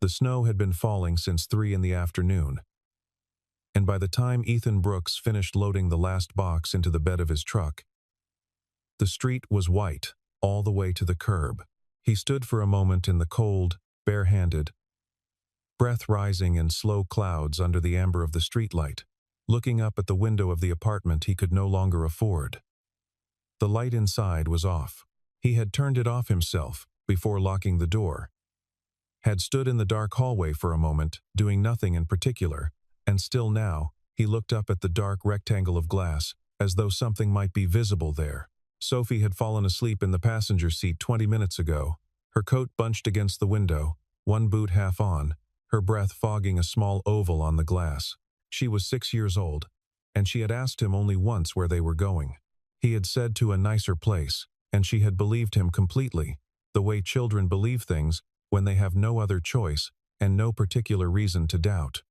The snow had been falling since 3 in the afternoon, and by the time Ethan Brooks finished loading the last box into the bed of his truck, the street was white all the way to the curb. He stood for a moment in the cold, barehanded, breath rising in slow clouds under the amber of the streetlight, looking up at the window of the apartment he could no longer afford. The light inside was off. He had turned it off himself before locking the door, had stood in the dark hallway for a moment, doing nothing in particular, and still now, he looked up at the dark rectangle of glass, as though something might be visible there. Sophie had fallen asleep in the passenger seat 20 minutes ago, her coat bunched against the window, one boot half on, her breath fogging a small oval on the glass. She was 6 years old, and she had asked him only once where they were going. He had said to a nicer place, and she had believed him completely, the way children believe things when they have no other choice and no particular reason to doubt.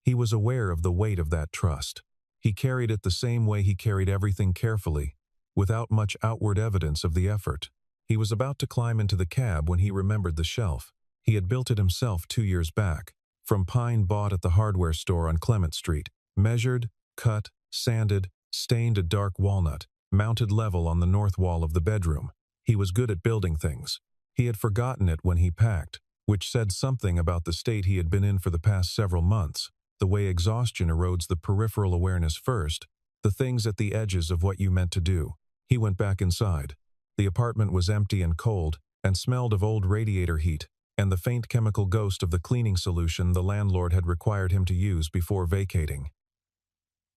He was aware of the weight of that trust. He carried it the same way he carried everything carefully, without much outward evidence of the effort. He was about to climb into the cab when he remembered the shelf. He had built it himself 2 years back, from pine bought at the hardware store on Clement Street, measured, cut, sanded, stained a dark walnut, mounted level on the north wall of the bedroom. He was good at building things. He had forgotten it when he packed, which said something about the state he had been in for the past several months, the way exhaustion erodes the peripheral awareness first, the things at the edges of what you meant to do. He went back inside. The apartment was empty and cold, and smelled of old radiator heat, and the faint chemical ghost of the cleaning solution the landlord had required him to use before vacating.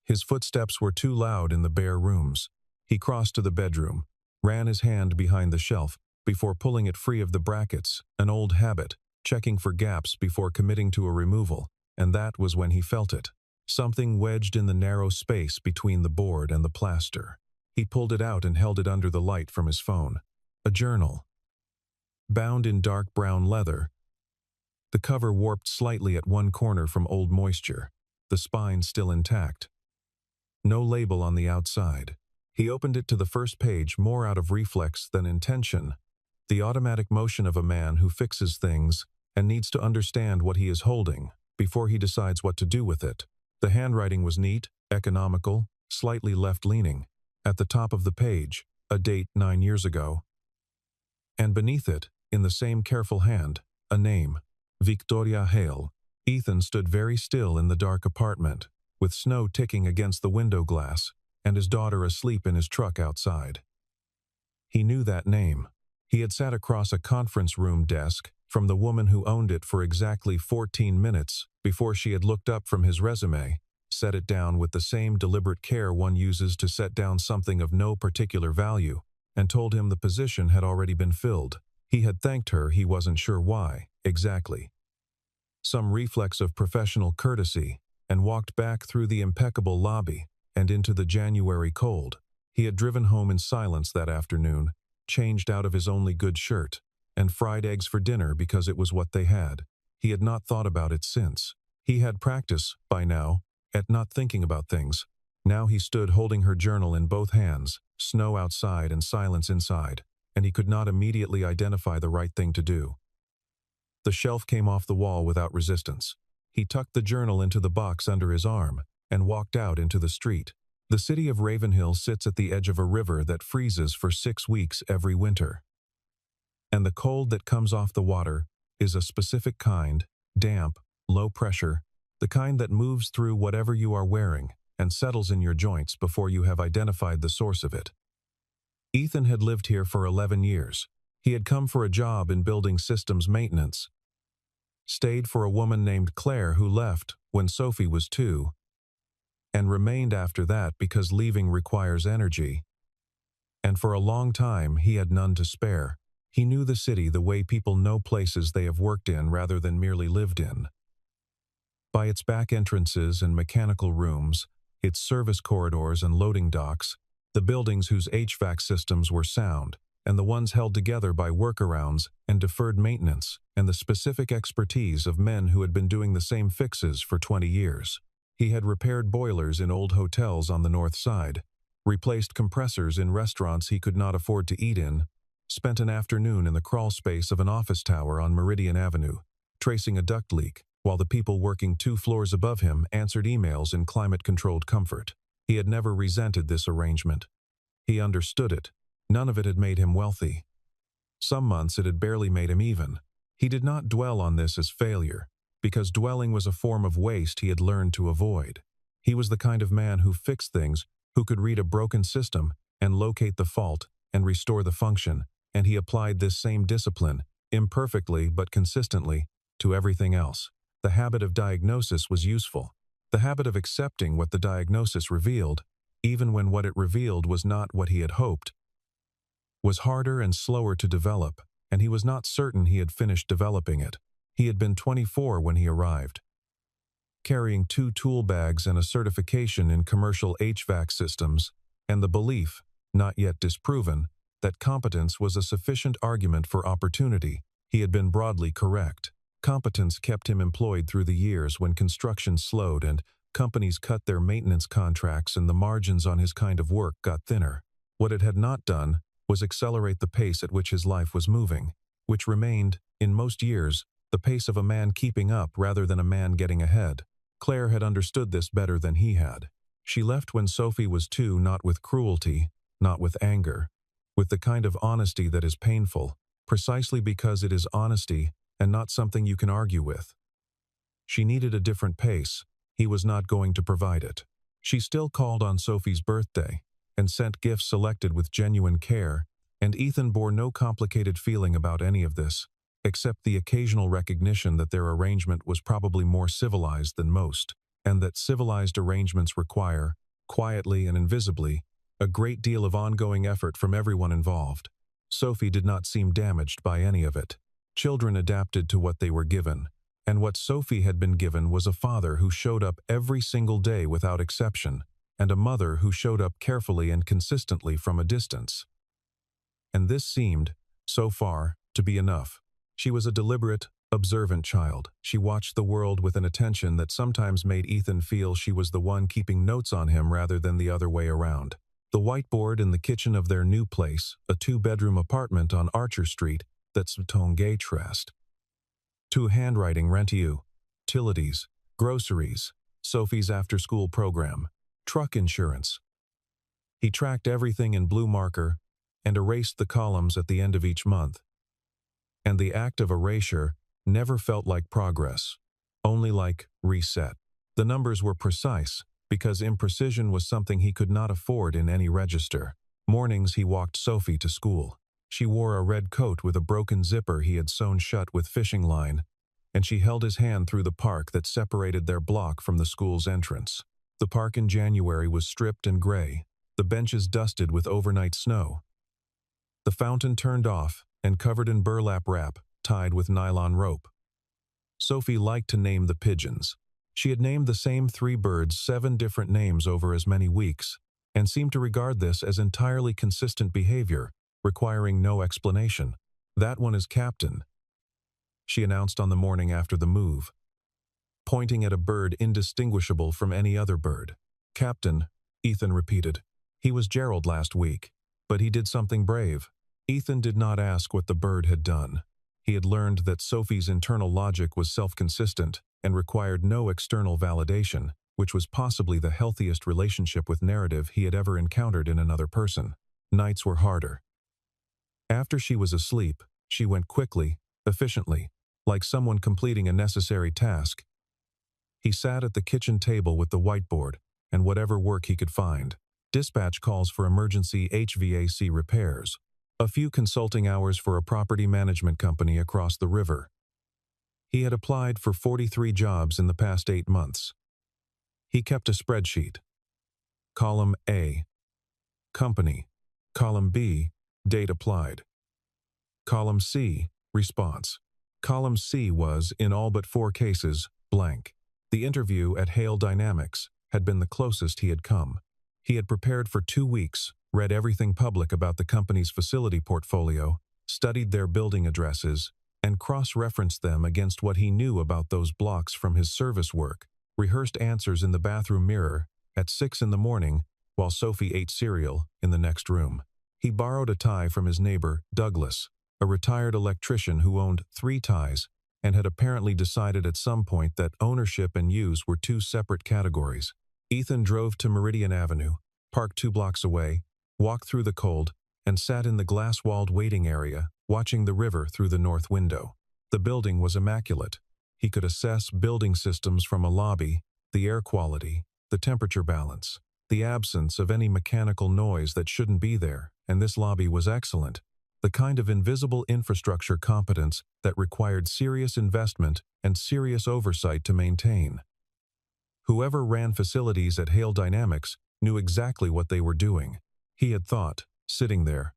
His footsteps were too loud in the bare rooms. He crossed to the bedroom, ran his hand behind the shelf before pulling it free of the brackets, an old habit, checking for gaps before committing to a removal, and that was when he felt it. Something wedged in the narrow space between the board and the plaster. He pulled it out and held it under the light from his phone. A journal. Bound in dark brown leather. The cover warped slightly at one corner from old moisture, the spine still intact. No label on the outside. He opened it to the first page more out of reflex than intention, the automatic motion of a man who fixes things and needs to understand what he is holding before he decides what to do with it. The handwriting was neat, economical, slightly left-leaning. At the top of the page, a date 9 years ago. And beneath it, in the same careful hand, a name, Victoria Hale. Ethan stood very still in the dark apartment, with snow ticking against the window glass, and his daughter asleep in his truck outside. He knew that name. He had sat across a conference room desk from the woman who owned it for exactly 14 minutes before she had looked up from his resume, set it down with the same deliberate care one uses to set down something of no particular value, and told him the position had already been filled. He had thanked her, he wasn't sure why, exactly. Some reflex of professional courtesy, and walked back through the impeccable lobby and into the January cold. He had driven home in silence that afternoon, changed out of his only good shirt, and fried eggs for dinner because it was what they had. He had not thought about it since. He had practice, by now, at not thinking about things. Now he stood holding her journal in both hands, snow outside and silence inside, and he could not immediately identify the right thing to do. The shelf came off the wall without resistance. He tucked the journal into the box under his arm and walked out into the street. The city of Ravenhill sits at the edge of a river that freezes for 6 weeks every winter. And the cold that comes off the water is a specific kind, damp, low pressure, the kind that moves through whatever you are wearing and settles in your joints before you have identified the source of it. Ethan had lived here for 11 years. He had come for a job in building systems maintenance, stayed for a woman named Claire who left when Sophie was 2, and remained after that because leaving requires energy. And for a long time he had none to spare. He knew the city the way people know places they have worked in rather than merely lived in. By its back entrances and mechanical rooms, its service corridors and loading docks, the buildings whose HVAC systems were sound, and the ones held together by workarounds and deferred maintenance, and the specific expertise of men who had been doing the same fixes for 20 years. He had repaired boilers in old hotels on the north side, replaced compressors in restaurants he could not afford to eat in, spent an afternoon in the crawl space of an office tower on Meridian Avenue, tracing a duct leak, while the people working 2 floors above him answered emails in climate-controlled comfort. He had never resented this arrangement. He understood it. None of it had made him wealthy. Some months it had barely made him even. He did not dwell on this as failure, because dwelling was a form of waste he had learned to avoid. He was the kind of man who fixed things, who could read a broken system and locate the fault and restore the function, and he applied this same discipline, imperfectly but consistently, to everything else. The habit of diagnosis was useful. The habit of accepting what the diagnosis revealed, even when what it revealed was not what he had hoped, was harder and slower to develop, and he was not certain he had finished developing it. He had been 24 when he arrived, carrying 2 tool bags and a certification in commercial HVAC systems, and the belief, not yet disproven, that competence was a sufficient argument for opportunity. He had been broadly correct. Competence kept him employed through the years when construction slowed and companies cut their maintenance contracts and the margins on his kind of work got thinner. What it had not done was accelerate the pace at which his life was moving, which remained, in most years, the pace of a man keeping up rather than a man getting ahead. Claire had understood this better than he had. She left when Sophie was 2, not with cruelty, not with anger, with the kind of honesty that is painful, precisely because it is honesty and not something you can argue with. She needed a different pace. He was not going to provide it. She still called on Sophie's birthday and sent gifts selected with genuine care, and Ethan bore no complicated feeling about any of this, except the occasional recognition that their arrangement was probably more civilized than most, and that civilized arrangements require, quietly and invisibly, a great deal of ongoing effort from everyone involved. Sophie did not seem damaged by any of it. Children adapted to what they were given, and what Sophie had been given was a father who showed up every single day without exception, and a mother who showed up carefully and consistently from a distance. And this seemed, so far, to be enough. She was a deliberate, observant child. She watched the world with an attention that sometimes made Ethan feel she was the one keeping notes on him rather than the other way around. The whiteboard in the kitchen of their new place, a 2-bedroom apartment on Archer Street, that's Tongue Trust. 2 handwriting rentier, utilities, groceries, Sophie's after-school program, truck insurance. He tracked everything in blue marker and erased the columns at the end of each month. And the act of erasure never felt like progress, only like reset. The numbers were precise, because imprecision was something he could not afford in any register. Mornings he walked Sophie to school. She wore a red coat with a broken zipper he had sewn shut with fishing line, and she held his hand through the park that separated their block from the school's entrance. The park in January was stripped and gray, the benches dusted with overnight snow. The fountain turned off and covered in burlap wrap, tied with nylon rope. Sophie liked to name the pigeons. She had named the same 3 birds 7 different names over as many weeks, and seemed to regard this as entirely consistent behavior, requiring no explanation. "That one is Captain," she announced on the morning after the move, pointing at a bird indistinguishable from any other bird. "Captain," Ethan repeated. "He was Gerald last week, but he did something brave." Ethan did not ask what the bird had done. He had learned that Sophie's internal logic was self-consistent and required no external validation, which was possibly the healthiest relationship with narrative he had ever encountered in another person. Nights were harder. After she was asleep, she went quickly, efficiently, like someone completing a necessary task. He sat at the kitchen table with the whiteboard and whatever work he could find. Dispatch calls for emergency HVAC repairs. A few consulting hours for a property management company across the river. He had applied for 43 jobs in the past 8 months. He kept a spreadsheet. Column A, company. Column B, date applied. Column C, response. Column C was, in all but 4 cases, blank. The interview at Hale Dynamics had been the closest he had come. He had prepared for 2 weeks, read everything public about the company's facility portfolio, studied their building addresses, and cross-referenced them against what he knew about those blocks from his service work, rehearsed answers in the bathroom mirror at 6 in the morning while Sophie ate cereal in the next room. He borrowed a tie from his neighbor, Douglas, a retired electrician who owned 3 ties and had apparently decided at some point that ownership and use were two separate categories. Ethan drove to Meridian Avenue, parked 2 blocks away, walked through the cold, and sat in the glass-walled waiting area, watching the river through the north window. The building was immaculate. He could assess building systems from a lobby, the air quality, the temperature balance, the absence of any mechanical noise that shouldn't be there, and this lobby was excellent. The kind of invisible infrastructure competence that required serious investment and serious oversight to maintain. Whoever ran facilities at Hale Dynamics knew exactly what they were doing. He had thought, sitting there,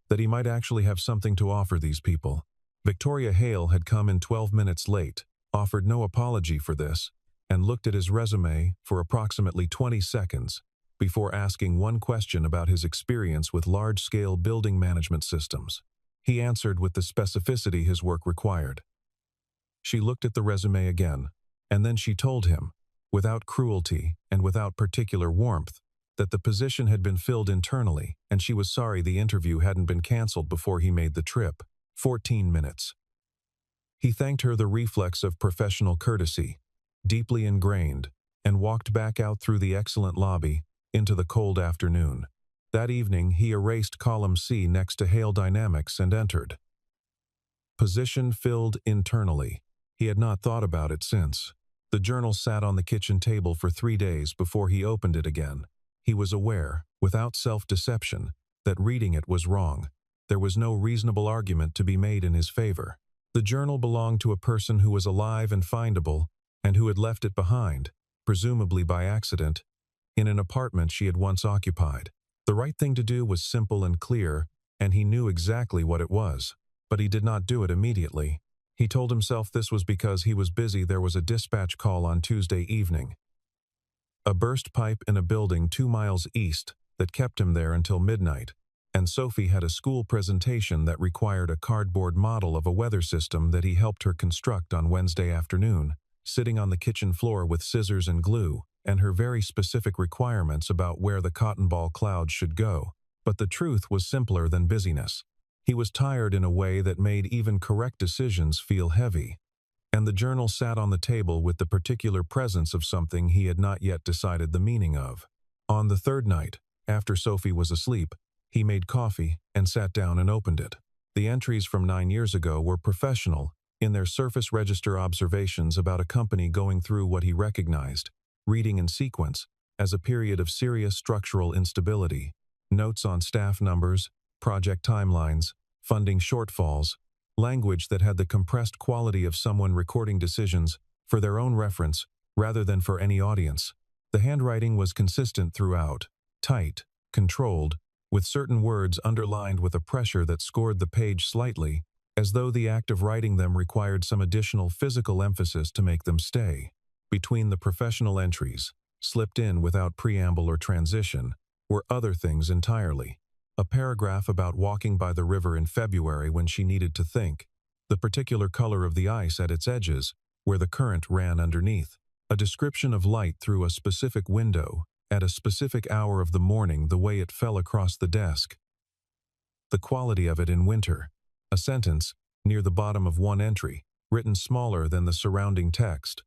that he might actually have something to offer these people. Victoria Hale had come in 12 minutes late, offered no apology for this, and looked at his resume for approximately 20 seconds before asking one question about his experience with large-scale building management systems. He answered with the specificity his work required. She looked at the resume again, and then she told him, without cruelty and without particular warmth, that the position had been filled internally and she was sorry the interview hadn't been canceled before he made the trip. 14 minutes. He thanked her the reflex of professional courtesy, deeply ingrained, and walked back out through the excellent lobby into the cold afternoon. That evening, he erased column C next to Hale Dynamics and entered. Position filled internally. He had not thought about it since. The journal sat on the kitchen table for 3 days before he opened it again. He was aware, without self-deception, that reading it was wrong. There was no reasonable argument to be made in his favor. The journal belonged to a person who was alive and findable, and who had left it behind, presumably by accident, in an apartment she had once occupied. The right thing to do was simple and clear, and he knew exactly what it was. But he did not do it immediately. He told himself this was because he was busy. There was a dispatch call on Tuesday evening. A burst pipe in a building 2 miles east that kept him there until midnight, and Sophie had a school presentation that required a cardboard model of a weather system that he helped her construct on Wednesday afternoon, sitting on the kitchen floor with scissors and glue, and her very specific requirements about where the cotton ball clouds should go. But the truth was simpler than busyness. He was tired in a way that made even correct decisions feel heavy. And the journal sat on the table with the particular presence of something he had not yet decided the meaning of. On the third night, after Sophie was asleep, he made coffee and sat down and opened it. The entries from 9 years ago were professional in their surface register observations about a company going through what he recognized, reading in sequence, as a period of serious structural instability. Notes on staff numbers, project timelines, funding shortfalls, language that had the compressed quality of someone recording decisions for their own reference rather than for any audience. The handwriting was consistent throughout, tight, controlled, with certain words underlined with a pressure that scored the page slightly, as though the act of writing them required some additional physical emphasis to make them stay. Between the professional entries, slipped in without preamble or transition, were other things entirely. A paragraph about walking by the river in February when she needed to think, the particular color of the ice at its edges, where the current ran underneath, a description of light through a specific window, at a specific hour of the morning, the way it fell across the desk, the quality of it in winter, a sentence, near the bottom of one entry, written smaller than the surrounding text.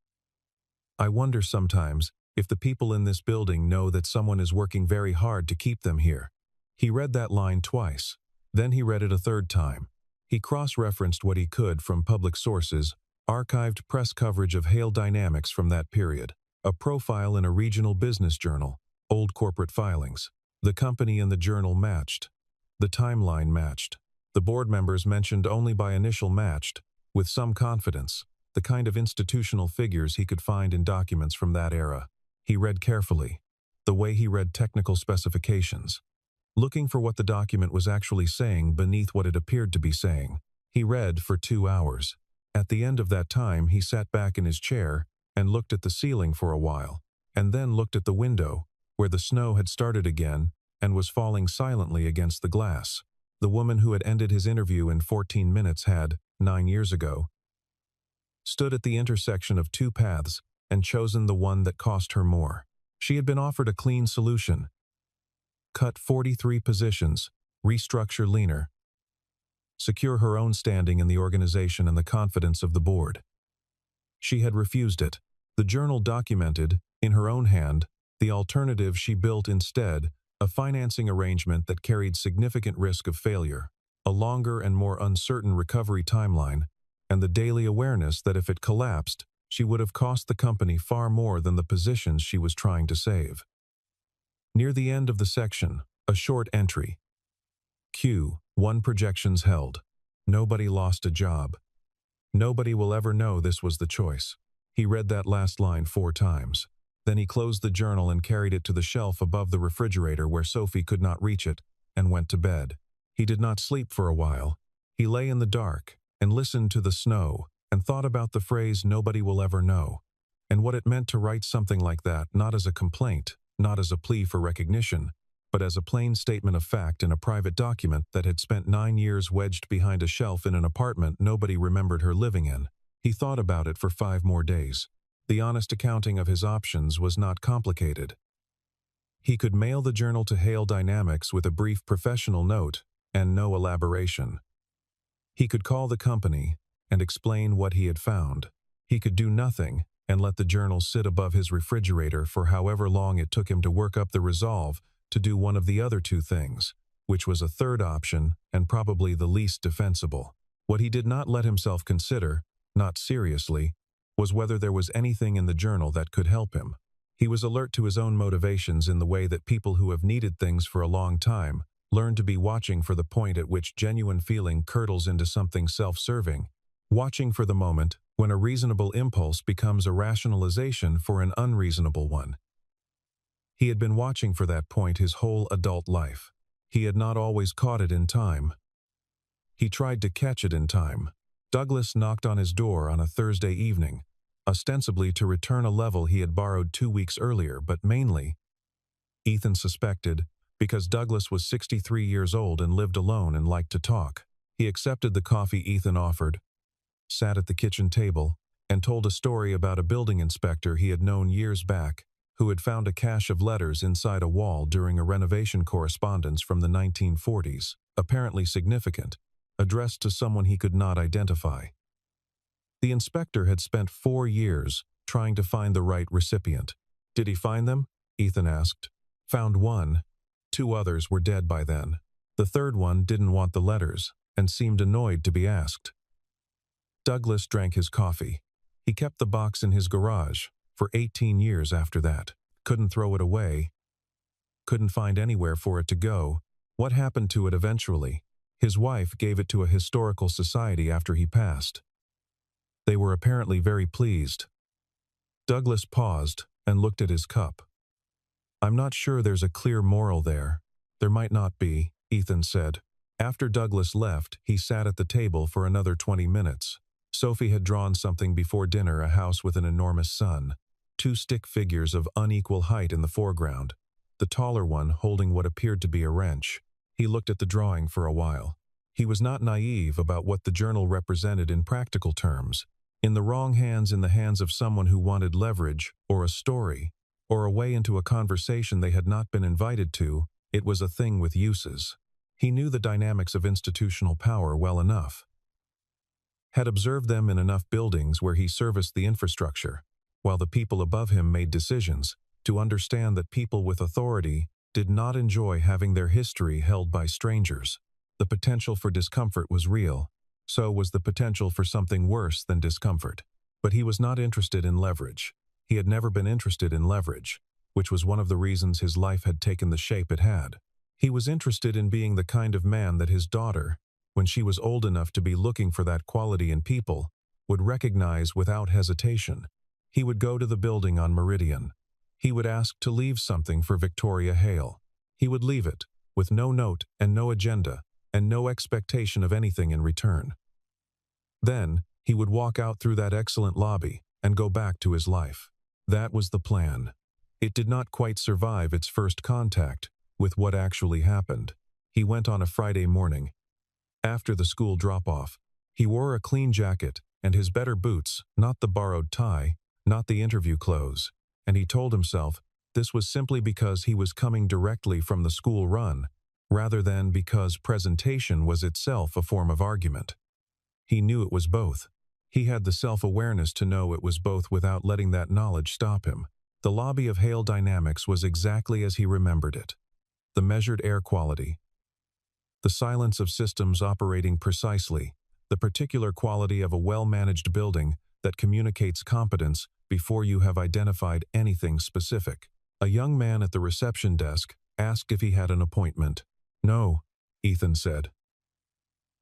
I wonder sometimes if the people in this building know that someone is working very hard to keep them here. He read that line twice. Then he read it a third time. He cross-referenced what he could from public sources, archived press coverage of Hale Dynamics from that period, a profile in a regional business journal, old corporate filings. The company and the journal matched. The timeline matched. The board members mentioned only by initial matched, with some confidence, the kind of institutional figures he could find in documents from that era. He read carefully, the way he read technical specifications, looking for what the document was actually saying beneath what it appeared to be saying. He read for 2 hours. At the end of that time, he sat back in his chair and looked at the ceiling for a while, and then looked at the window, where the snow had started again and was falling silently against the glass. The woman who had ended his interview in 14 minutes had, 9 years ago, stood at the intersection of 2 paths and chosen the one that cost her more. She had been offered a clean solution. Cut 43 positions, restructure leaner. secure her own standing in the organization and the confidence of the board. She had refused it. The journal documented, in her own hand, the alternative she built instead, a financing arrangement that carried significant risk of failure, a longer and more uncertain recovery timeline, and the daily awareness that if it collapsed, she would have cost the company far more than the positions she was trying to save. Near the end of the section, a short entry. Q1 projections held. Nobody lost a job. Nobody will ever know this was the choice. He read that last line 4 times. Then he closed the journal and carried it to the shelf above the refrigerator where Sophie could not reach it, and went to bed. He did not sleep for a while. He lay in the dark and listened to the snow and thought about the phrase "nobody will ever know," and what it meant to write something like that, not as a complaint, not as a plea for recognition, but as a plain statement of fact in a private document that had spent 9 years wedged behind a shelf in an apartment nobody remembered her living in. He thought about it for 5 more days. The honest accounting of his options was not complicated. He could mail the journal to Hale Dynamics with a brief professional note and no elaboration. He could call the company and explain what he had found. He could do nothing and let the journal sit above his refrigerator for however long it took him to work up the resolve to do one of the other 2 things, which was a third option and probably the least defensible. What he did not let himself consider, not seriously, was whether there was anything in the journal that could help him. He was alert to his own motivations in the way that people who have needed things for a long time learn to be watching for the point at which genuine feeling curdles into something self-serving, watching for the moment when a reasonable impulse becomes a rationalization for an unreasonable one. He had been watching for that point his whole adult life. He had not always caught it in time. He tried to catch it in time. Douglas knocked on his door on a Thursday evening, ostensibly to return a level he had borrowed 2 weeks earlier, but mainly, Ethan suspected, because Douglas was 63 years old and lived alone and liked to talk. He accepted the coffee Ethan offered, sat at the kitchen table, and told a story about a building inspector he had known years back who had found a cache of letters inside a wall during a renovation correspondence from the 1940s, apparently significant, addressed to someone he could not identify. The inspector had spent 4 years trying to find the right recipient. Did he find them? Ethan asked. Found one. 2 others were dead by then. The third one didn't want the letters and seemed annoyed to be asked. Douglas drank his coffee. He kept the box in his garage for 18 years after that. Couldn't throw it away. Couldn't find anywhere for it to go. What happened to it eventually? His wife gave it to a historical society after he passed. They were apparently very pleased. Douglas paused and looked at his cup. I'm not sure there's a clear moral there. There might not be, Ethan said. After Douglas left, he sat at the table for another 20 minutes. Sophie had drawn something before dinner, a house with an enormous sun. 2 stick figures of unequal height in the foreground, the taller one holding what appeared to be a wrench. He looked at the drawing for a while. He was not naive about what the journal represented in practical terms. In the wrong hands, in the hands of someone who wanted leverage, or a story, or a way into a conversation they had not been invited to, it was a thing with uses. He knew the dynamics of institutional power well enough. Had observed them in enough buildings where he serviced the infrastructure, while the people above him made decisions, to understand that people with authority did not enjoy having their history held by strangers. The potential for discomfort was real. So was the potential for something worse than discomfort. But he was not interested in leverage. He had never been interested in leverage, which was one of the reasons his life had taken the shape it had. He was interested in being the kind of man that his daughter, when she was old enough to be looking for that quality in people, would recognize without hesitation. He would go to the building on Meridian. He would ask to leave something for Victoria Hale. He would leave it, with no note and no agenda, and no expectation of anything in return. Then, he would walk out through that excellent lobby and go back to his life. That was the plan. It did not quite survive its first contact with what actually happened. He went on a Friday morning. After the school drop-off, he wore a clean jacket and his better boots, not the borrowed tie, not the interview clothes, and he told himself this was simply because he was coming directly from the school run, rather than because presentation was itself a form of argument. He knew it was both. He had the self-awareness to know it was both without letting that knowledge stop him. The lobby of Hale Dynamics was exactly as he remembered it. The measured air quality, the silence of systems operating precisely, the particular quality of a well-managed building that communicates competence before you have identified anything specific. A young man at the reception desk asked if he had an appointment. "No," Ethan said.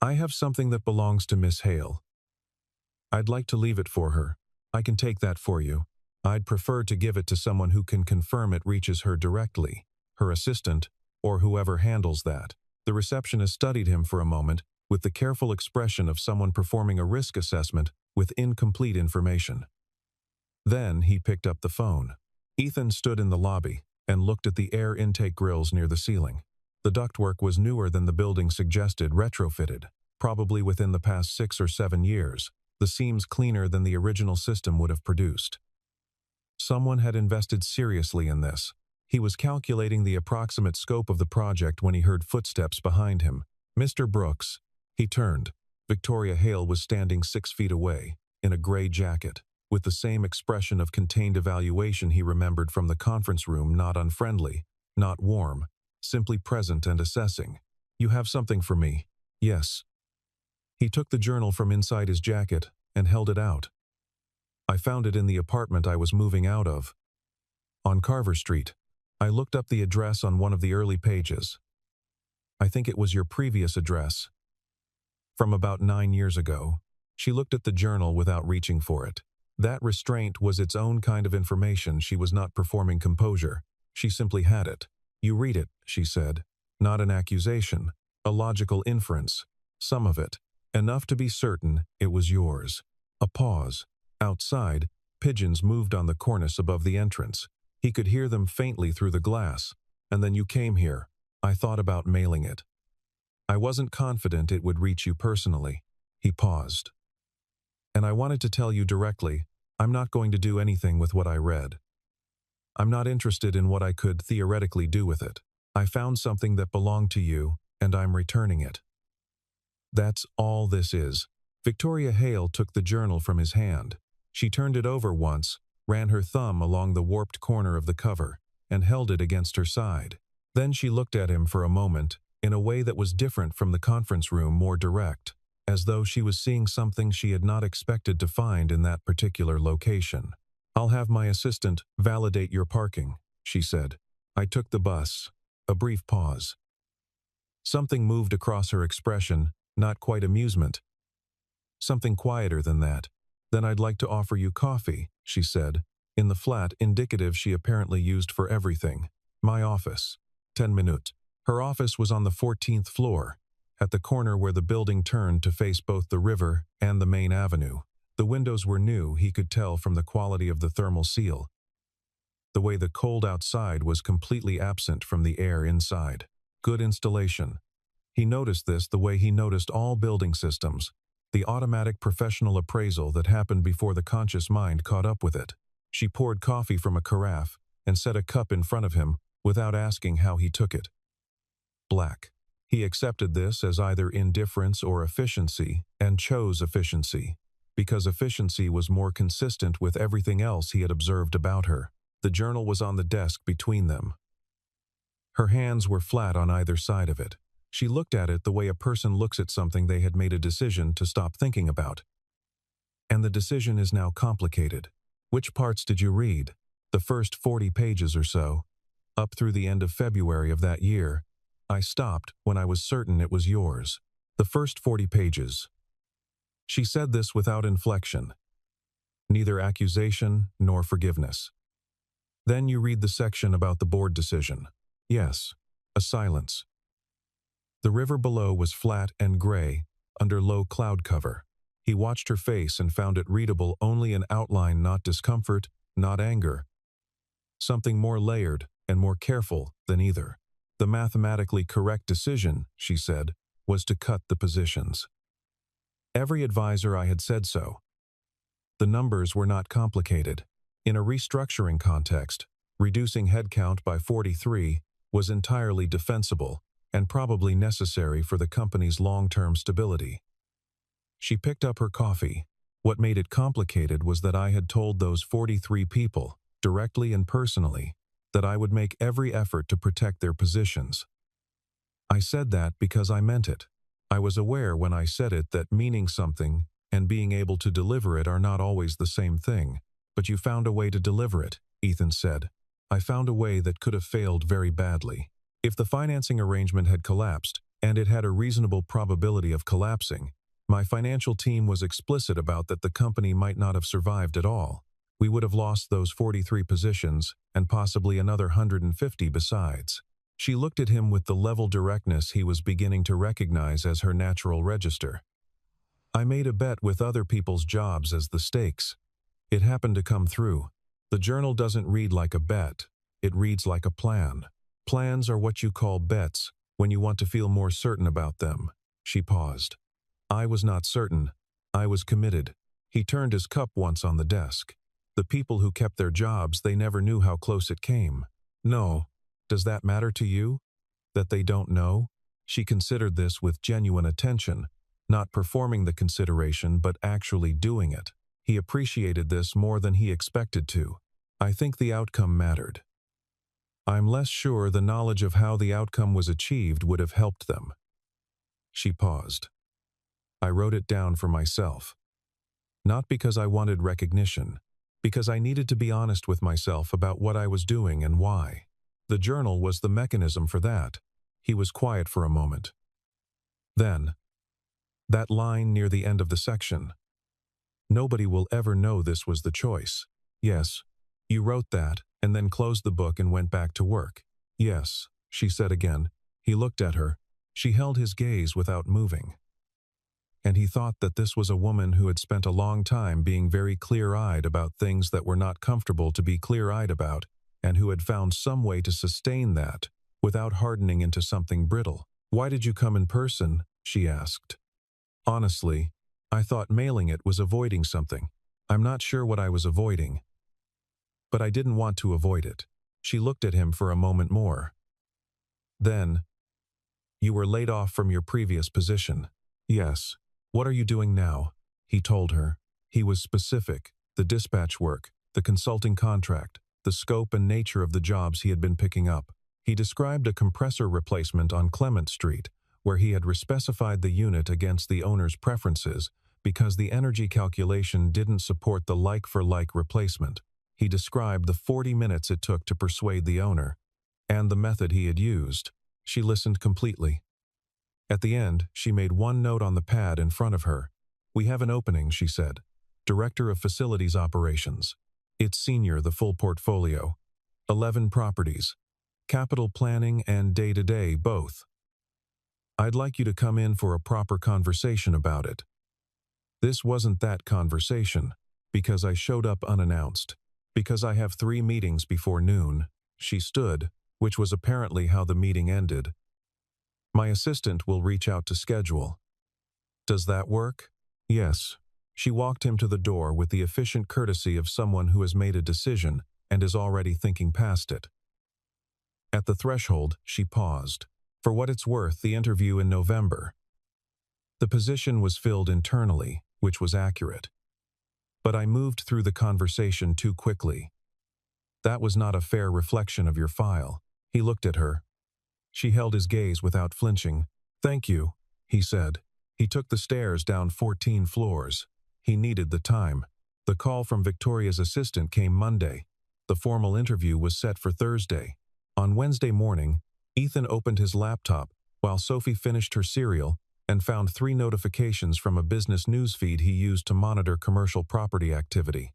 "I have something that belongs to Miss Hale. I'd like to leave it for her. I can take that for you. I'd prefer to give it to someone who can confirm it reaches her directly, her assistant, or whoever handles that." The receptionist studied him for a moment with the careful expression of someone performing a risk assessment with incomplete information. Then he picked up the phone. Ethan stood in the lobby and looked at the air intake grills near the ceiling. The ductwork was newer than the building suggested, retrofitted, probably within the past 6 or 7 years, the seams cleaner than the original system would have produced. Someone had invested seriously in this. He was calculating the approximate scope of the project when he heard footsteps behind him. "Mr. Brooks." He turned. Victoria Hale was standing 6 feet away, in a gray jacket, with the same expression of contained evaluation he remembered from the conference room, not unfriendly, not warm, simply present and assessing. "You have something for me?" "Yes." He took the journal from inside his jacket and held it out. "I found it in the apartment I was moving out of, on Carver Street. I looked up the address on one of the early pages. I think it was your previous address. From about 9 years ago." She looked at the journal without reaching for it. That restraint was its own kind of information. She was not performing composure. She simply had it. "You read it," she said. "Not an accusation, a logical inference. Some of it. Enough to be certain it was yours." A pause. Outside, pigeons moved on the cornice above the entrance. He could hear them faintly through the glass. "And then you came here. I thought about mailing it. I wasn't confident it would reach you personally." He paused. "And I wanted to tell you directly, I'm not going to do anything with what I read. I'm not interested in what I could theoretically do with it. I found something that belonged to you, and I'm returning it. That's all this is." Victoria Hale took the journal from his hand. She turned it over once, ran her thumb along the warped corner of the cover, and held it against her side. Then she looked at him for a moment, in a way that was different from the conference room, more direct, as though she was seeing something she had not expected to find in that particular location. "I'll have my assistant validate your parking," she said. "I took the bus." A brief pause. Something moved across her expression, not quite amusement. Something quieter than that. "Then I'd like to offer you coffee," she said, in the flat indicative she apparently used for everything. "My office. 10 minutes." Her office was on the 14th floor, at the corner where the building turned to face both the river and the main avenue. The windows were new, he could tell from the quality of the thermal seal. The way the cold outside was completely absent from the air inside. Good installation. He noticed this the way he noticed all building systems, the automatic professional appraisal that happened before the conscious mind caught up with it. She poured coffee from a carafe and set a cup in front of him without asking how he took it. Black. He accepted this as either indifference or efficiency, and chose efficiency, because efficiency was more consistent with everything else he had observed about her. The journal was on the desk between them. Her hands were flat on either side of it. She looked at it the way a person looks at something they had made a decision to stop thinking about. "And the decision is now complicated. Which parts did you read?" "The first 40 pages or so. Up through the end of February of that year. I stopped when I was certain it was yours." "The first 40 pages." She said this without inflection. Neither accusation nor forgiveness. "Then you read the section about the board decision." "Yes." A silence. The river below was flat and gray, under low cloud cover. He watched her face and found it readable only in outline, not discomfort, not anger. Something more layered and more careful than either. "The mathematically correct decision," she said, "was to cut the positions. Every advisor I had said so. The numbers were not complicated. In a restructuring context, reducing headcount by 43 was entirely defensible, and probably necessary for the company's long-term stability. She picked up her coffee. What made it complicated was that I had told those 43 people, directly and personally, that I would make every effort to protect their positions. I said that because I meant it. I was aware when I said it that meaning something and being able to deliver it are not always the same thing. But you found a way to deliver it, Ethan said. I found a way that could have failed very badly. If the financing arrangement had collapsed, and it had a reasonable probability of collapsing, my financial team was explicit about that the company might not have survived at all. We would have lost those 43 positions, and possibly another 150 besides. She looked at him with the level directness he was beginning to recognize as her natural register. I made a bet with other people's jobs as the stakes. It happened to come through. The journal doesn't read like a bet. It reads like a plan. Plans are what you call bets when you want to feel more certain about them. She paused. I was not certain. I was committed. He turned his cup once on the desk. The people who kept their jobs, they never knew how close it came. No. Does that matter to you? That they don't know? She considered this with genuine attention, not performing the consideration but actually doing it. He appreciated this more than he expected to. I think the outcome mattered. I'm less sure the knowledge of how the outcome was achieved would have helped them. She paused. I wrote it down for myself. Not because I wanted recognition, because I needed to be honest with myself about what I was doing and why. The journal was the mechanism for that. He was quiet for a moment. Then, that line near the end of the section. Nobody will ever know this was the choice. Yes, you wrote that, and then closed the book and went back to work. Yes, she said again. He looked at her. She held his gaze without moving. And he thought that this was a woman who had spent a long time being very clear-eyed about things that were not comfortable to be clear-eyed about, and who had found some way to sustain that, without hardening into something brittle. Why did you come in person? She asked. Honestly, I thought mailing it was avoiding something. I'm not sure what I was avoiding. But I didn't want to avoid it. She looked at him for a moment more. Then, you were laid off from your previous position. Yes. What are you doing now? He told her. He was specific. The dispatch work, the consulting contract, the scope and nature of the jobs he had been picking up. He described a compressor replacement on Clement Street, where he had respecified the unit against the owner's preferences because the energy calculation didn't support the like-for-like replacement. He described the 40 minutes it took to persuade the owner, and the method he had used. She listened completely. At the end, she made one note on the pad in front of her. We have an opening, she said. Director of Facilities Operations. It's senior, the full portfolio. 11 properties. Capital planning and day-to-day, both. I'd like you to come in for a proper conversation about it. This wasn't that conversation, because I showed up unannounced. Because I have 3 meetings before noon. She stood, which was apparently how the meeting ended. My assistant will reach out to schedule. Does that work? Yes. She walked him to the door with the efficient courtesy of someone who has made a decision and is already thinking past it. At the threshold, she paused. For what it's worth, the interview in November. The position was filled internally, which was accurate. But I moved through the conversation too quickly. That was not a fair reflection of your file. He looked at her. She held his gaze without flinching. Thank you, he said. He took the stairs down 14 floors. He needed the time. The call from Victoria's assistant came Monday. The formal interview was set for Thursday. On Wednesday morning, Ethan opened his laptop while Sophie finished her cereal and found 3 notifications from a business newsfeed he used to monitor commercial property activity.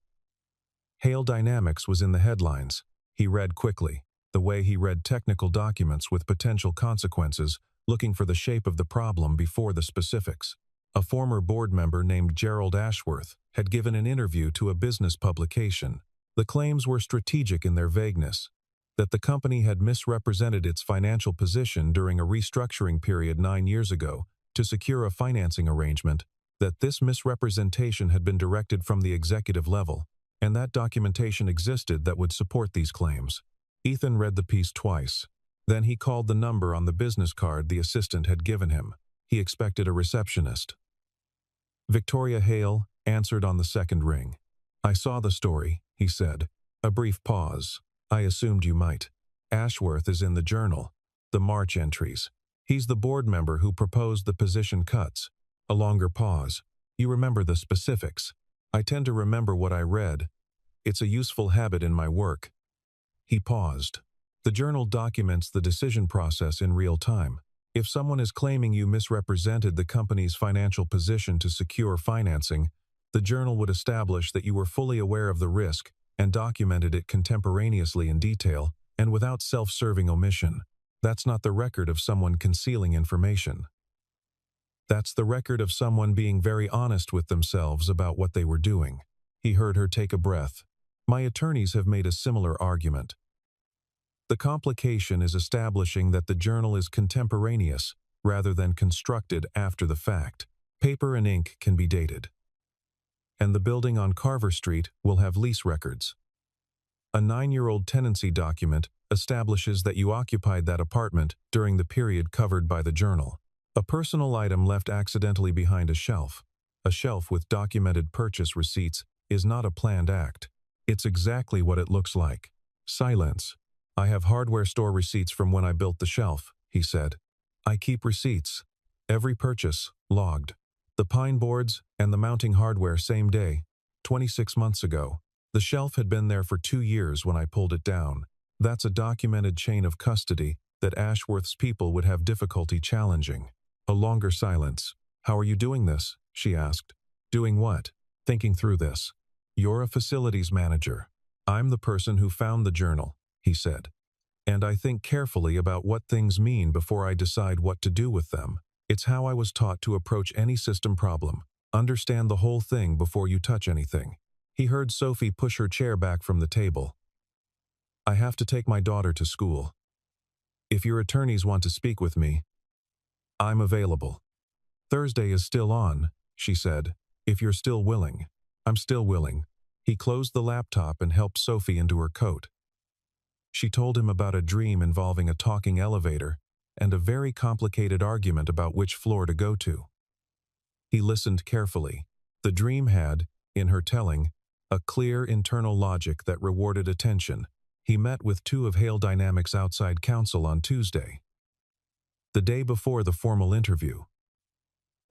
Hail Dynamics was in the headlines. He read quickly, the way he read technical documents with potential consequences, looking for the shape of the problem before the specifics. A former board member named Gerald Ashworth had given an interview to a business publication. The claims were strategic in their vagueness, that the company had misrepresented its financial position during a restructuring period 9 years ago to secure a financing arrangement, that this misrepresentation had been directed from the executive level, and that documentation existed that would support these claims. Ethan read the piece twice. Then he called the number on the business card the assistant had given him. He expected a receptionist. Victoria Hale answered on the second ring. "I saw the story," he said. A brief pause. "I assumed you might. Ashworth is in the journal. The March entries. He's the board member who proposed the position cuts." A longer pause. "You remember the specifics." "I tend to remember what I read. It's a useful habit in my work." He paused. "The journal documents the decision process in real time. If someone is claiming you misrepresented the company's financial position to secure financing, the journal would establish that you were fully aware of the risk and documented it contemporaneously in detail and without self-serving omission. That's not the record of someone concealing information. That's the record of someone being very honest with themselves about what they were doing." He heard her take a breath. "My attorneys have made a similar argument. The complication is establishing that the journal is contemporaneous rather than constructed after the fact. Paper and ink can be dated. And the building on Carver Street will have lease records. A 9-year-old tenancy document establishes that you occupied that apartment during the period covered by the journal. A personal item left accidentally behind a shelf with documented purchase receipts, is not a planned act. It's exactly what it looks like." Silence. "I have hardware store receipts from when I built the shelf," he said. "I keep receipts. Every purchase, logged. The pine boards and the mounting hardware same day, 26 months ago. The shelf had been there for 2 years when I pulled it down. That's a documented chain of custody that Ashworth's people would have difficulty challenging." A longer silence. "How are you doing this?" she asked. "Doing what?" "Thinking through this. You're a facilities manager. I'm the person who found the journal," he said. "And I think carefully about what things mean before I decide what to do with them. It's how I was taught to approach any system problem. Understand the whole thing before you touch anything." He heard Sophie push her chair back from the table. "I have to take my daughter to school. If your attorneys want to speak with me, I'm available." "Thursday is still on," she said. "If you're still willing." "I'm still willing." He closed the laptop and helped Sophie into her coat. She told him about a dream involving a talking elevator and a very complicated argument about which floor to go to. He listened carefully. The dream had, in her telling, a clear internal logic that rewarded attention. He met with 2 of Hale Dynamics' outside counsel on Tuesday, the day before the formal interview.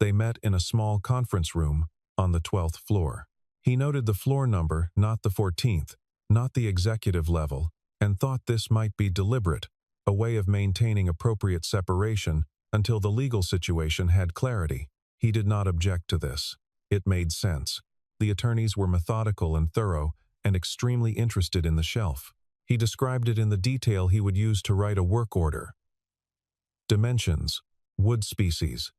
They met in a small conference room on the 12th floor. He noted the floor number, not the 14th, not the executive level, and thought this might be deliberate, a way of maintaining appropriate separation until the legal situation had clarity. He did not object to this. It made sense. The attorneys were methodical and thorough and extremely interested in the shelf. He described it in the detail he would use to write a work order. Dimensions, wood species,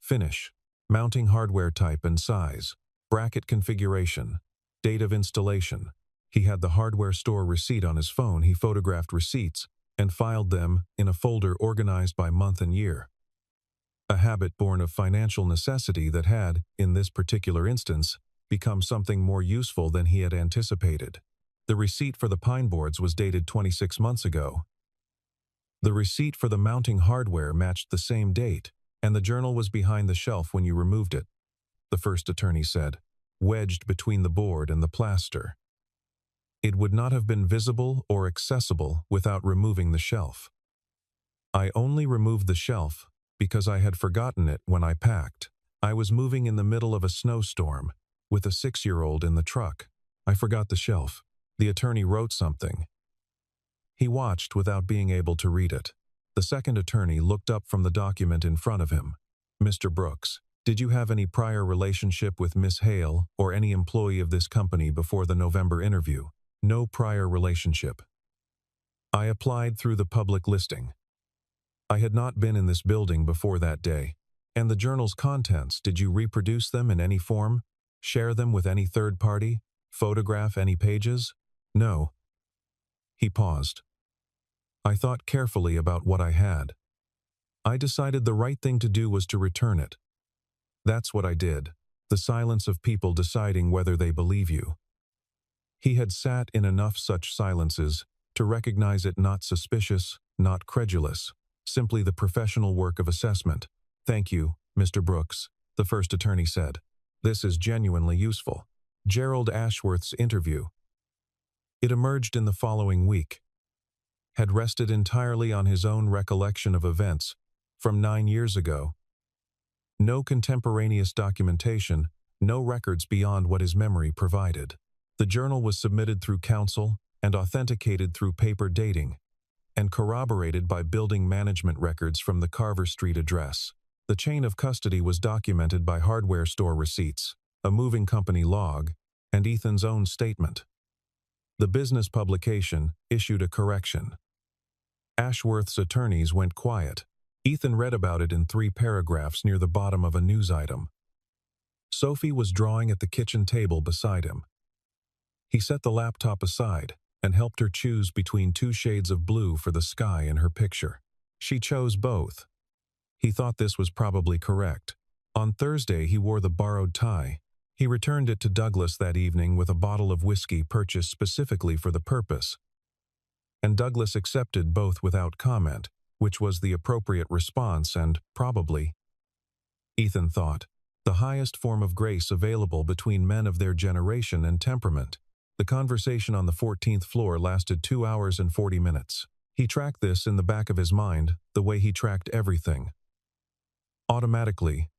finish, mounting hardware type and size, bracket configuration, date of installation. He had the hardware store receipt on his phone. He photographed receipts and filed them in a folder organized by month and year. A habit born of financial necessity that had, in this particular instance, become something more useful than he had anticipated. The receipt for the pine boards was dated 26 months ago. The receipt for the mounting hardware matched the same date, and the journal was behind the shelf when you removed it, the first attorney said, wedged between the board and the plaster. It would not have been visible or accessible without removing the shelf. I only removed the shelf because I had forgotten it when I packed. I was moving in the middle of a snowstorm, with a 6-year-old in the truck. I forgot the shelf. The attorney wrote something. He watched without being able to read it. The second attorney looked up from the document in front of him. "Mr. Brooks, did you have any prior relationship with Miss Hale or any employee of this company before the November interview?" "No prior relationship. I applied through the public listing. I had not been in this building before that day." "And the journal's contents, did you reproduce them in any form? Share them with any third party? Photograph any pages?" "No." He paused. "I thought carefully about what I had. I decided the right thing to do was to return it. That's what I did. The silence of people deciding whether they believe you." He had sat in enough such silences to recognize it not suspicious, not credulous, simply the professional work of assessment. "Thank you, Mr. Brooks," the first attorney said. "This is genuinely useful." Gerald Ashworth's interview. It emerged in the following week. Had rested entirely on his own recollection of events from 9 years ago. No contemporaneous documentation, no records beyond what his memory provided. The journal was submitted through counsel and authenticated through paper dating, and corroborated by building management records from the Carver Street address. The chain of custody was documented by hardware store receipts, a moving company log, and Ethan's own statement. The business publication issued a correction. Ashworth's attorneys went quiet. Ethan read about it in 3 paragraphs near the bottom of a news item. Sophie was drawing at the kitchen table beside him. He set the laptop aside and helped her choose between 2 shades of blue for the sky in her picture. She chose both. He thought this was probably correct. On Thursday, he wore the borrowed tie. He returned it to Douglas that evening with a bottle of whiskey purchased specifically for the purpose. And Douglas accepted both without comment, which was the appropriate response and, probably, Ethan thought, the highest form of grace available between men of their generation and temperament. The conversation on the 14th floor lasted 2 hours and 40 minutes. He tracked this in the back of his mind, the way he tracked everything. Automatically.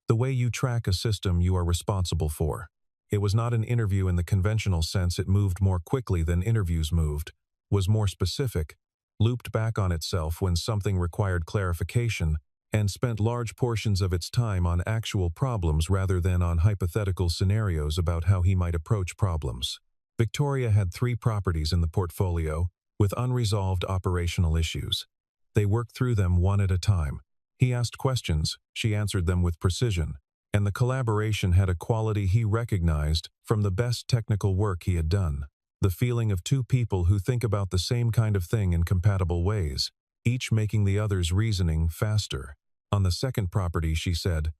The way you track a system you are responsible for. It was not an interview in the conventional sense. It moved more quickly than interviews moved, was more specific, looped back on itself when something required clarification, and spent large portions of its time on actual problems rather than on hypothetical scenarios about how he might approach problems. Victoria had 3 properties in the portfolio, with unresolved operational issues. They worked through them one at a time. He asked questions, she answered them with precision, and the collaboration had a quality he recognized from the best technical work he had done. The feeling of 2 people who think about the same kind of thing in compatible ways, each making the other's reasoning faster. On the second property, she said,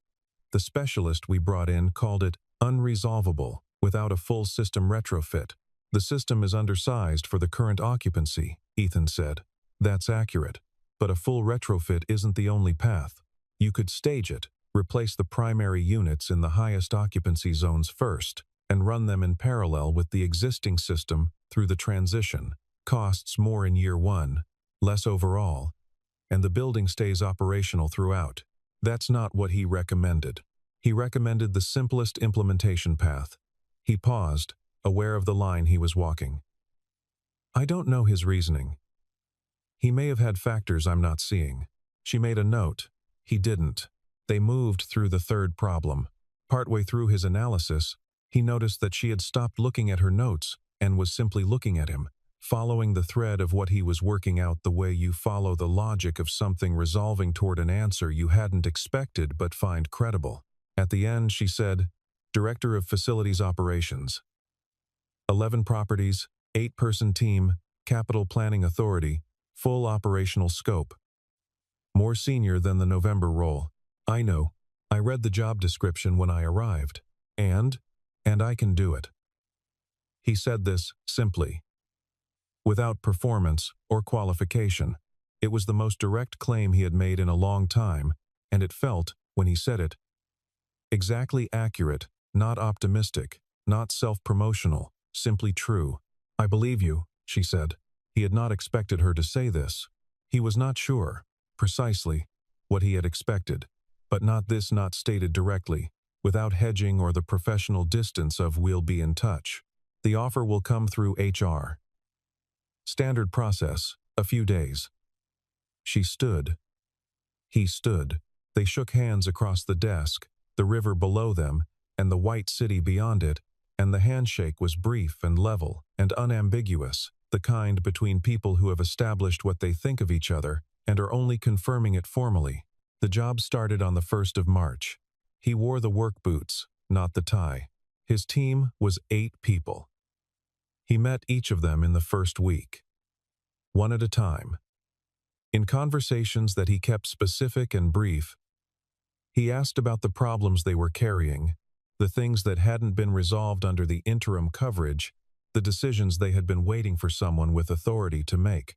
the specialist we brought in called it unresolvable without a full system retrofit. The system is undersized for the current occupancy, Ethan said. That's accurate. But a full retrofit isn't the only path. You could stage it, replace the primary units in the highest occupancy zones first, and run them in parallel with the existing system through the transition. Costs more in year 1, less overall, and the building stays operational throughout. That's not what he recommended. He recommended the simplest implementation path. He paused, aware of the line he was walking. I don't know his reasoning. He may have had factors I'm not seeing. She made a note. He didn't. They moved through the third problem. Partway through his analysis, he noticed that she had stopped looking at her notes and was simply looking at him, following the thread of what he was working out the way you follow the logic of something resolving toward an answer you hadn't expected but find credible. At the end, she said, Director of Facilities Operations. 11 properties, 8-person team, Capital Planning Authority, full operational scope. More senior than the November role. I know. I read the job description when I arrived. And I can do it. He said this simply, without performance or qualification. It was the most direct claim he had made in a long time, and it felt, when he said it, exactly accurate, not optimistic, not self-promotional, simply true. I believe you, she said. He had not expected her to say this. He was not sure, precisely, what he had expected, but not stated directly, without hedging or the professional distance of we'll be in touch. The offer will come through HR. Standard process, a few days. She stood. He stood. They shook hands across the desk, the river below them, and the white city beyond it, and the handshake was brief and level and unambiguous, the kind between people who have established what they think of each other and are only confirming it formally. The job started on the 1st of March. He wore the work boots, not the tie. His team was 8 people. He met each of them in the first week, one at a time. In conversations that he kept specific and brief, he asked about the problems they were carrying, the things that hadn't been resolved under the interim coverage, the decisions they had been waiting for someone with authority to make.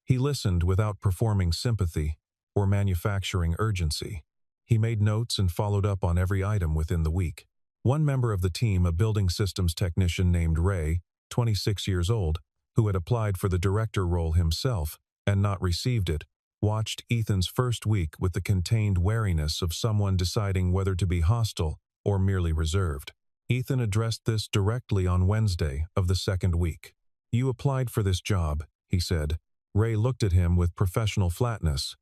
He listened without performing sympathy or manufacturing urgency. He made notes and followed up on every item within the week. One member of the team, a building systems technician named Ray, 26 years old, who had applied for the director role himself and not received it, watched Ethan's first week with the contained wariness of someone deciding whether to be hostile or merely reserved. Ethan addressed this directly on Wednesday of the second week. "You applied for this job," he said. Ray looked at him with professional flatness.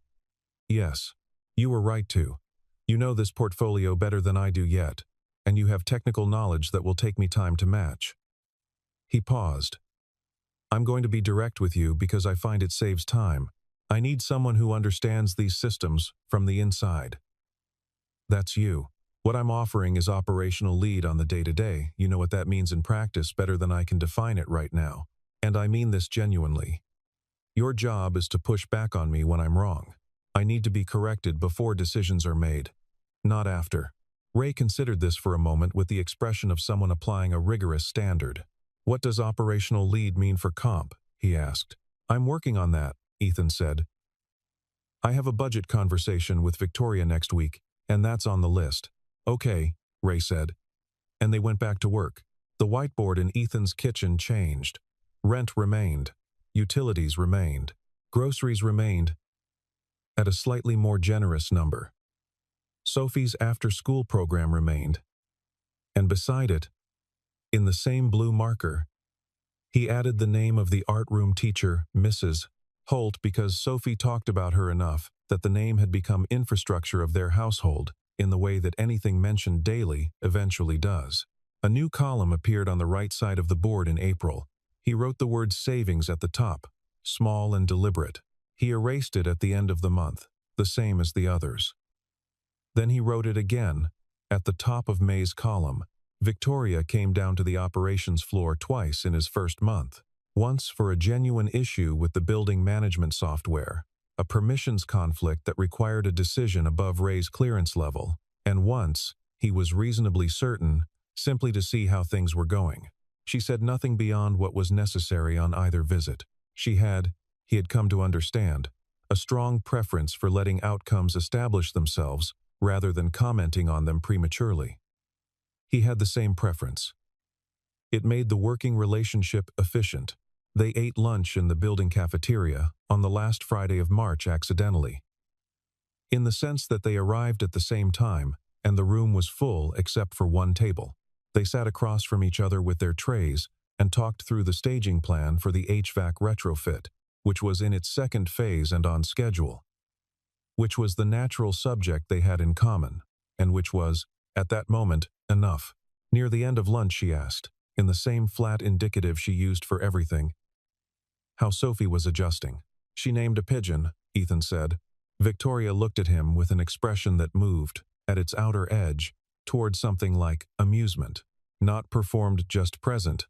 "Yes, you were right to. You know this portfolio better than I do yet, and you have technical knowledge that will take me time to match." He paused. "I'm going to be direct with you because I find it saves time. I need someone who understands these systems from the inside." "That's you. What I'm offering is operational lead on the day-to-day. You know what that means in practice better than I can define it right now. And I mean this genuinely. Your job is to push back on me when I'm wrong. I need to be corrected before decisions are made, not after." Ray considered this for a moment with the expression of someone applying a rigorous standard. "What does operational lead mean for comp?" he asked. "I'm working on that," Ethan said. "I have a budget conversation with Victoria next week, and that's on the list." "Okay," Ray said. And they went back to work. The whiteboard in Ethan's kitchen changed. Rent remained. Utilities remained. Groceries remained at a slightly more generous number. Sophie's after-school program remained. And beside it, in the same blue marker, he added the name of the art room teacher, Mrs. Holt, because Sophie talked about her enough that the name had become infrastructure of their household in the way that anything mentioned daily eventually does. A new column appeared on the right side of the board in April. He wrote the word savings at the top, small and deliberate. He erased it at the end of the month, the same as the others. Then he wrote it again, at the top of May's column. Victoria came down to the operations floor twice in his first month. Once for a genuine issue with the building management software, a permissions conflict that required a decision above Ray's clearance level, and once, he was reasonably certain, simply to see how things were going. She said nothing beyond what was necessary on either visit. He had come to understand, a strong preference for letting outcomes establish themselves rather than commenting on them prematurely. He had the same preference. It made the working relationship efficient. They ate lunch in the building cafeteria on the last Friday of March accidentally. In the sense that they arrived at the same time, and the room was full except for one table. They sat across from each other with their trays and talked through the staging plan for the HVAC retrofit, which was in its second phase and on schedule. Which was the natural subject they had in common, and which was, at that moment, enough. Near the end of lunch she asked, in the same flat indicative she used for everything, how Sophie was adjusting. "She named a pigeon," Ethan said. Victoria looked at him with an expression that moved, at its outer edge, toward something like amusement. Not performed, just present.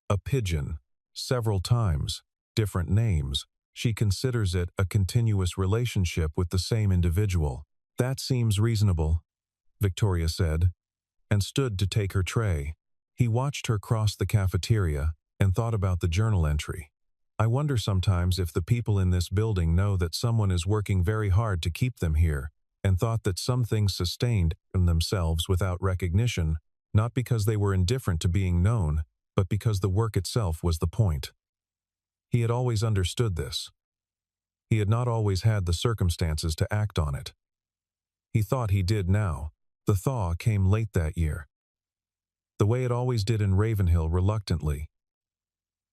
A pigeon. Several times. Different names. She considers it a continuous relationship with the same individual. "That seems reasonable," Victoria said, and stood to take her tray. He watched her cross the cafeteria and thought about the journal entry. "I wonder sometimes if the people in this building know that someone is working very hard to keep them here, and thought that some things sustained themselves without recognition, not because they were indifferent to being known, but because the work itself was the point." He had always understood this. He had not always had the circumstances to act on it. He thought he did now. The thaw came late that year. The way it always did in Ravenhill, reluctantly.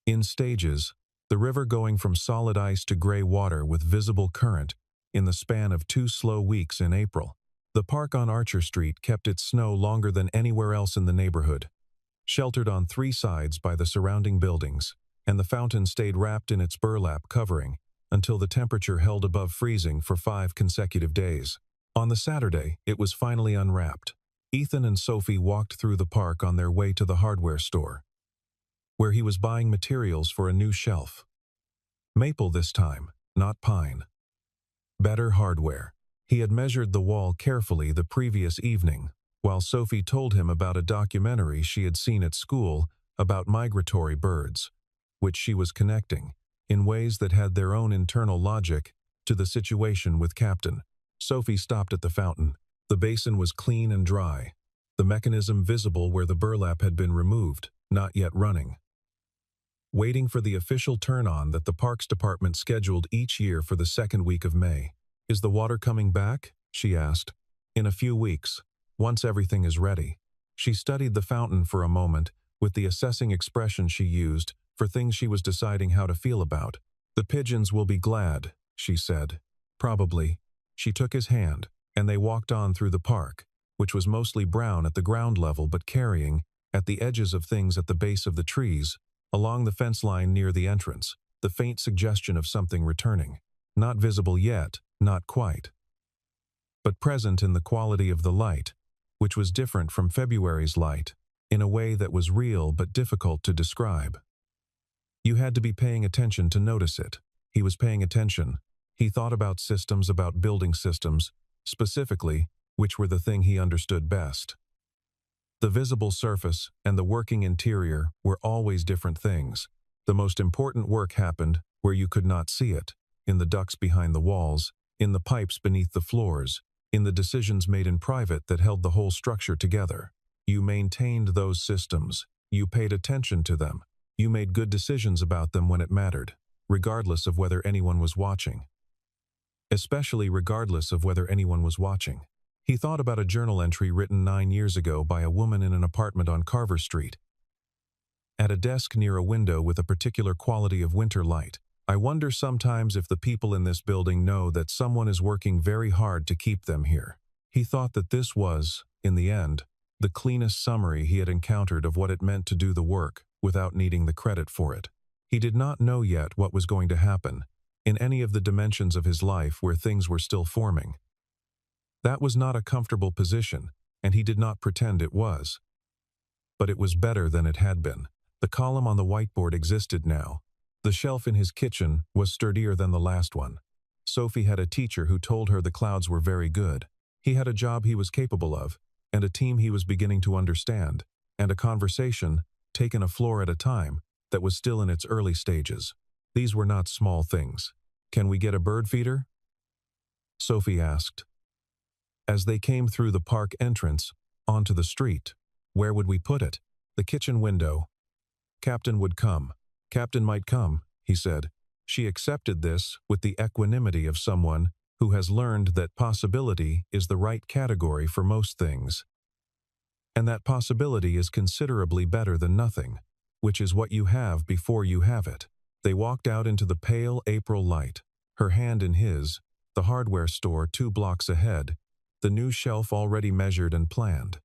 In stages, the river going from solid ice to gray water with visible current in the span of 2 slow weeks in April. The park on Archer Street kept its snow longer than anywhere else in the neighborhood, sheltered on 3 sides by the surrounding buildings, and the fountain stayed wrapped in its burlap covering until the temperature held above freezing for 5 consecutive days. On the Saturday, it was finally unwrapped. Ethan and Sophie walked through the park on their way to the hardware store, where he was buying materials for a new shelf. Maple this time, not pine. Better hardware. He had measured the wall carefully the previous evening, while Sophie told him about a documentary she had seen at school about migratory birds, which she was connecting. in ways that had their own internal logic to the situation with Captain. Sophie stopped at the fountain. The basin was clean and dry, the mechanism visible where the burlap had been removed, not yet running. Waiting for the official turn-on that the Parks Department scheduled each year for the second week of May. "Is the water coming back?" she asked. "In a few weeks, once everything is ready." She studied the fountain for a moment, with the assessing expression she used for things she was deciding how to feel about. "The pigeons will be glad," she said. "Probably." She took his hand, and they walked on through the park, which was mostly brown at the ground level but carrying, at the edges of things at the base of the trees, along the fence line near the entrance, the faint suggestion of something returning. Not visible yet, not quite, but present in the quality of the light, which was different from February's light, in a way that was real but difficult to describe. You had to be paying attention to notice it. He was paying attention. He thought about systems, about building systems, specifically, which were the thing he understood best. The visible surface and the working interior were always different things. The most important work happened where you could not see it, in the ducts behind the walls, in the pipes beneath the floors, in the decisions made in private that held the whole structure together. You maintained those systems. You paid attention to them. You made good decisions about them when it mattered, regardless of whether anyone was watching. Especially regardless of whether anyone was watching. He thought about a journal entry written 9 years ago by a woman in an apartment on Carver Street. At a desk near a window with a particular quality of winter light. "I wonder sometimes if the people in this building know that someone is working very hard to keep them here." He thought that this was, in the end, the cleanest summary he had encountered of what it meant to do the work without needing the credit for it. He did not know yet what was going to happen, in any of the dimensions of his life where things were still forming. That was not a comfortable position, and he did not pretend it was. But it was better than it had been. The column on the whiteboard existed now. The shelf in his kitchen was sturdier than the last one. Sophie had a teacher who told her the clouds were very good. He had a job he was capable of, and a team he was beginning to understand, and a conversation, taken a floor at a time, that was still in its early stages. These were not small things. "Can we get a bird feeder?" Sophie asked. As they came through the park entrance, onto the street. "Where would we put it?" "The kitchen window." "Captain would come." "Captain might come," he said. She accepted this with the equanimity of someone who has learned that possibility is the right category for most things. And that possibility is considerably better than nothing, which is what you have before you have it. They walked out into the pale April light, her hand in his, the hardware store 2 blocks ahead, the new shelf already measured and planned.